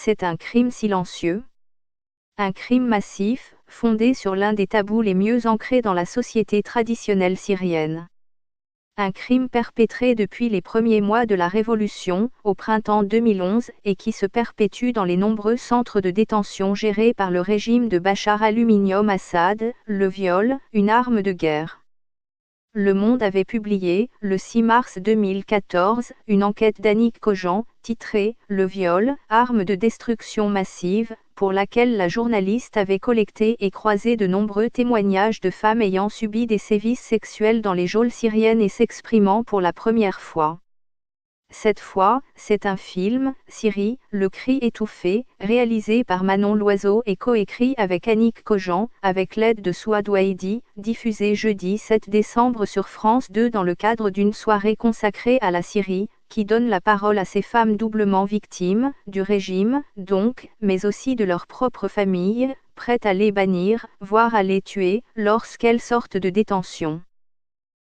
C'est un crime silencieux. Un crime massif, fondé sur l'un des tabous les mieux ancrés dans la société traditionnelle syrienne. Un crime perpétré depuis les premiers mois de la révolution, au printemps 2011, et qui se perpétue dans les nombreux centres de détention gérés par le régime de Bachar al-Assad, le viol, une arme de guerre. Le Monde avait publié, le 6 mars 2014, une enquête d'Annick Cogent, titrée « Le viol, arme de destruction massive », pour laquelle la journaliste avait collecté et croisé de nombreux témoignages de femmes ayant subi des sévices sexuels dans les geôles syriennes et s'exprimant pour la première fois. Cette fois, c'est un film, Syrie, le cri étouffé, réalisé par Manon Loiseau et coécrit avec Annick Cogent, avec l'aide de Souad Ouaidi, diffusé jeudi 7 décembre sur France 2 dans le cadre d'une soirée consacrée à la Syrie, qui donne la parole à ces femmes doublement victimes, du régime, donc, mais aussi de leur propre famille, prêtes à les bannir, voire à les tuer, lorsqu'elles sortent de détention.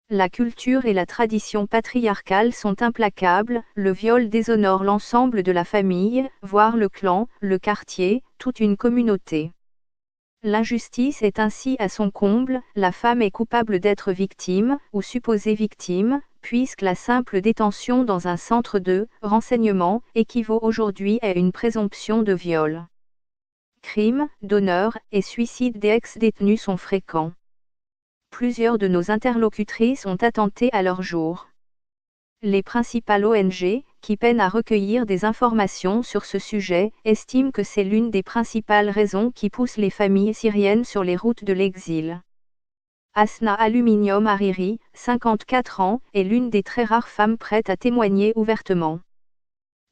La culture et la tradition patriarcale sont implacables, le viol déshonore l'ensemble de la famille, voire le clan, le quartier, toute une communauté. L'injustice est ainsi à son comble, la femme est coupable d'être victime, ou supposée victime, puisque la simple détention dans un centre de renseignement équivaut aujourd'hui à une présomption de viol. Crimes, d'honneur et suicides des ex-détenus sont fréquents. Plusieurs de nos interlocutrices ont attenté à leur jour. Les principales ONG, qui peinent à recueillir des informations sur ce sujet, estiment que c'est l'une des principales raisons qui poussent les familles syriennes sur les routes de l'exil. Asna Aluminium Hariri, 54 ans, est l'une des très rares femmes prêtes à témoigner ouvertement.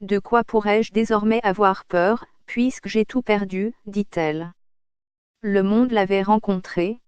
De quoi pourrais-je désormais avoir peur, puisque j'ai tout perdu, dit-elle. Le Monde l'avait rencontrée,